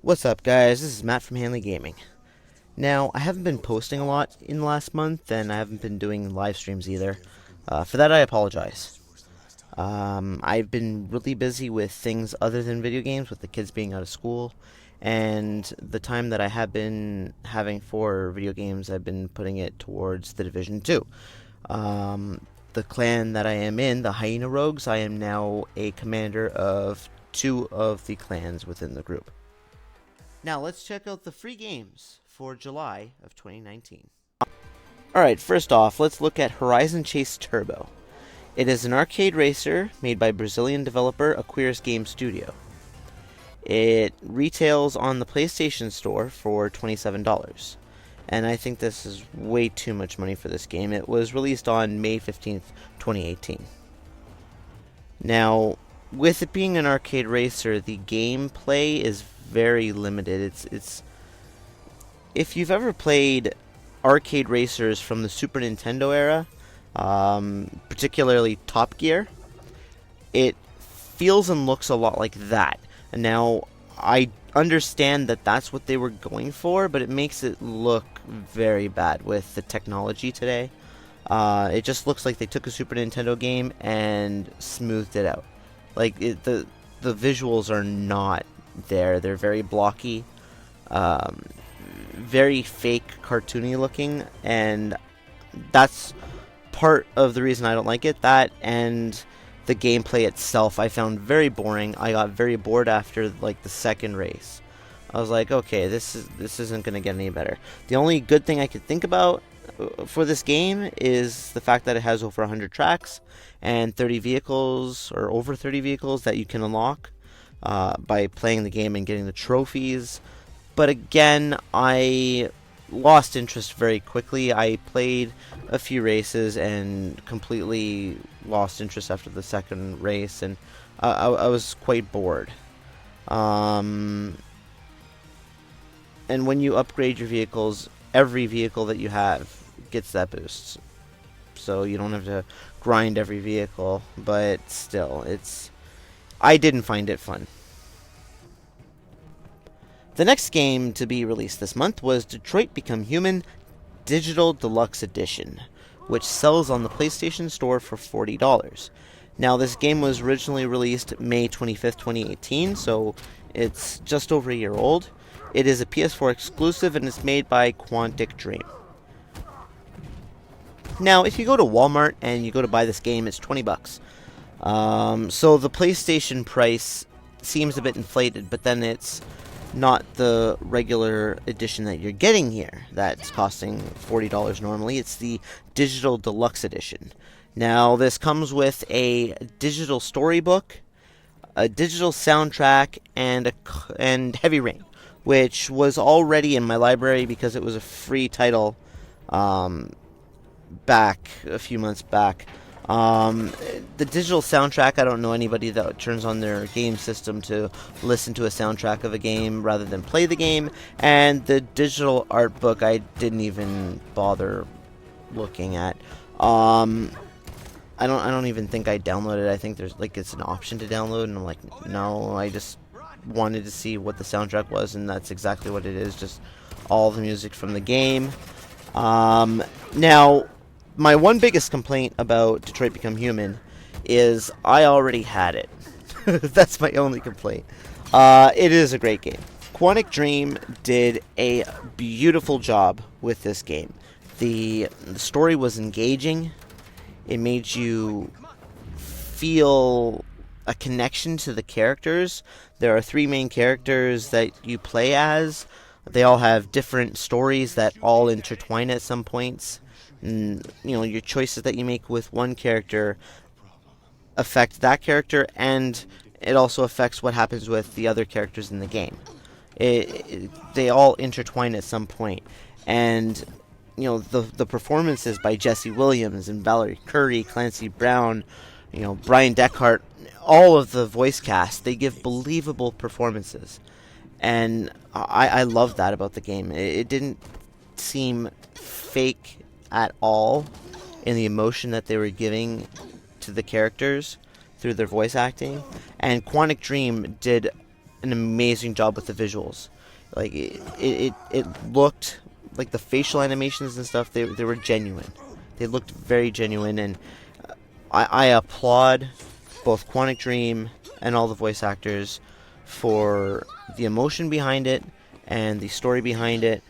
What's up, guys? This is Matt from Hanley Gaming. Now, I haven't been posting a lot in the last month, and I haven't been doing live streams either. For that, I apologize. I've been really busy with things other than video games, with the kids being out of school, and the time that I have been having for video games, I've been putting it towards the Division 2. The clan that I am in, the Hyena Rogues, I am now a commander of two of the clans within the group. Now let's check out the free games for July of 2019. Alright, first off, let's look at Horizon Chase Turbo. It is an arcade racer made by Brazilian developer Aquiris Game Studio. It retails on the PlayStation Store for $27. And I think this is way too much money for this game. It was released on May 15th, 2018. Now, with it being an arcade racer, the gameplay is very limited. It's if you've ever played arcade racers from the Super Nintendo era, particularly Top Gear, it feels and looks a lot like that. And now I understand that that's what they were going for, but it makes it look very bad with the technology today. It just looks like they took a Super Nintendo game and smoothed it out. The visuals are not there. They're very blocky, very fake, cartoony looking, and that's part of the reason I don't like it. That and the gameplay itself I found very boring. I got very bored after like the second race. I was like, okay, this isn't gonna get any better. The only good thing I could think about for this game is the fact that it has over 100 tracks and 30 vehicles, or over 30 vehicles that you can unlock by playing the game and getting the trophies. But again, I lost interest very quickly. I played a few races and completely lost interest after the second race, and I was quite bored. And when you upgrade your vehicles, every vehicle that you have gets that boost. So you don't have to grind every vehicle, but still, I didn't find it fun. The next game to be released this month was Detroit Become Human Digital Deluxe Edition, which sells on the PlayStation Store for $40. Now, this game was originally released May 25th, 2018, so it's just over a year old. It is a PS4 exclusive, and it's made by Quantic Dream. Now, if you go to Walmart and you go to buy this game, it's $20. So the PlayStation price seems a bit inflated, but then it's not the regular edition that you're getting here that's costing $40 normally. It's the Digital Deluxe Edition. Now, this comes with a digital storybook, a digital soundtrack, and Heavy Rain, which was already in my library because it was a free title back a few months back. The digital soundtrack, I don't know anybody that turns on their game system to listen to a soundtrack of a game rather than play the game. And the digital art book, I didn't even bother looking at. I don't even think I downloaded it. I think there's it's an option to download, and I'm like, no, I just wanted to see what the soundtrack was, and that's exactly what it is, just all the music from the game. Now, my one biggest complaint about Detroit Become Human is I already had it. That's my only complaint. It is a great game. Quantic Dream did a beautiful job with this game. The story was engaging. It made you feel a connection to the characters. There are three main characters that you play as. They all have different stories that all intertwine at some points. And, your choices that you make with one character affect that character, and it also affects what happens with the other characters in the game. They all intertwine at some point. And, the performances by Jesse Williams and Valerie Curry, Clancy Brown, Brian Deckhart, all of the voice cast, they give believable performances. And I love that about the game. It didn't seem fake at all in the emotion that they were giving to the characters through their voice acting. And Quantic Dream did an amazing job with the visuals. Like it looked like the facial animations and stuff. They were genuine. They looked very genuine, and I applaud both Quantic Dream and all the voice actors for the emotion behind it and the story behind it.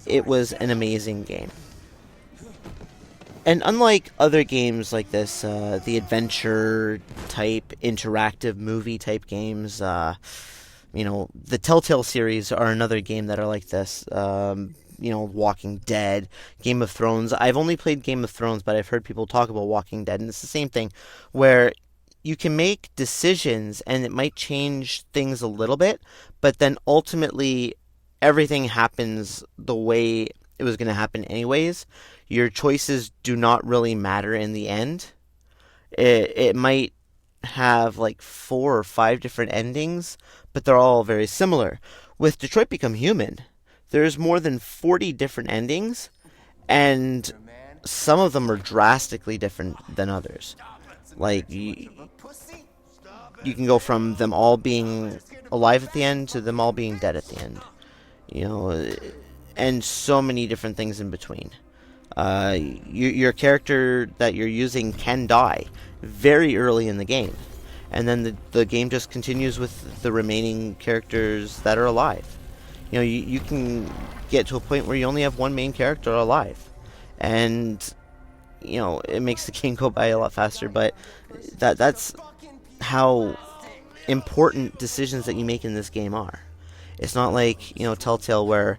It was an amazing game. And unlike other games like this, the adventure type, interactive movie type games, the Telltale series are another game that are like this. Walking Dead, Game of Thrones. I've only played Game of Thrones, but I've heard people talk about Walking Dead, and it's the same thing, where you can make decisions and it might change things a little bit, but then ultimately everything happens the way it was going to happen anyways. Your choices do not really matter in the end. It might have like 4 or 5 different endings, but they're all very similar. With Detroit Become Human, there's more than 40 different endings, and some of them are drastically different than others. Like, you can go from them all being alive at the end to them all being dead at the end. And so many different things in between. Your character that you're using can die very early in the game, and then the game just continues with the remaining characters that are alive. You can get to a point where you only have one main character alive, and it makes the game go by a lot faster. But that's how important decisions that you make in this game are. It's not like Telltale, where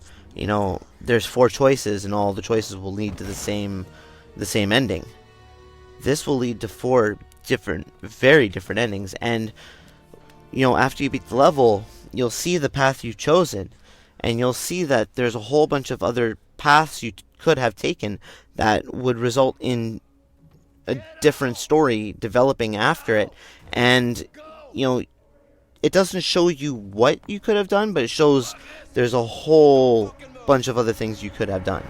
there's 4 choices and all the choices will lead to the same ending. This will lead to 4 very different endings, and after you beat the level, you'll see the path you've chosen, and you'll see that there's a whole bunch of other paths you could have taken that would result in a different story developing after it. And it doesn't show you what you could have done, but it shows there's a whole bunch of other things you could have done.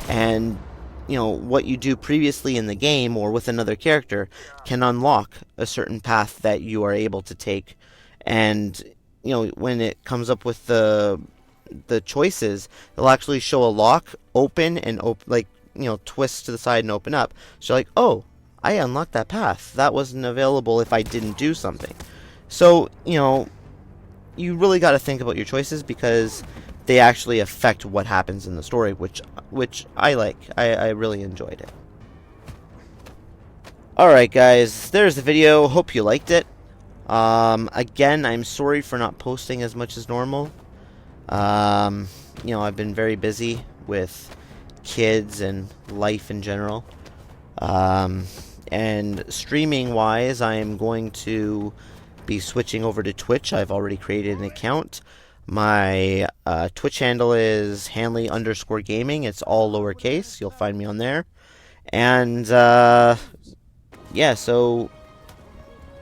And what you do previously in the game or with another character can unlock a certain path that you are able to take. And when it comes up with the choices, it'll actually show a lock open and twist to the side and open up. So you're like, oh, I unlocked that path. That wasn't available if I didn't do something. So you really got to think about your choices, because they actually affect what happens in the story, which I like. I really enjoyed it. Alright guys, there's the video. Hope you liked it. Again, I'm sorry for not posting as much as normal. I've been very busy with kids and life in general. And streaming wise, I am going to be switching over to Twitch. I've already created an account. My Twitch handle is Hanley_gaming. It's all lowercase. You'll find me on there. And yeah, so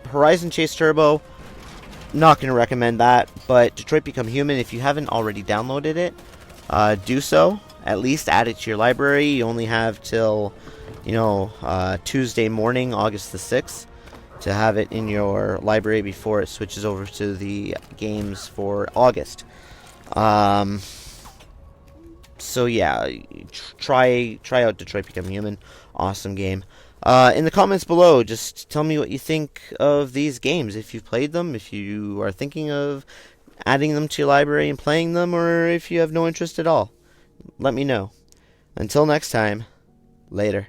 Horizon Chase Turbo, not going to recommend that. But Detroit Become Human, if you haven't already downloaded it, do so. At least add it to your library. You only have till Tuesday morning, August the 6th, to have it in your library before it switches over to the games for August. So yeah, try out Detroit Become Human. Awesome game. In the comments below, just tell me what you think of these games. If you've played them, if you are thinking of adding them to your library and playing them, or if you have no interest at all. Let me know. Until next time, later.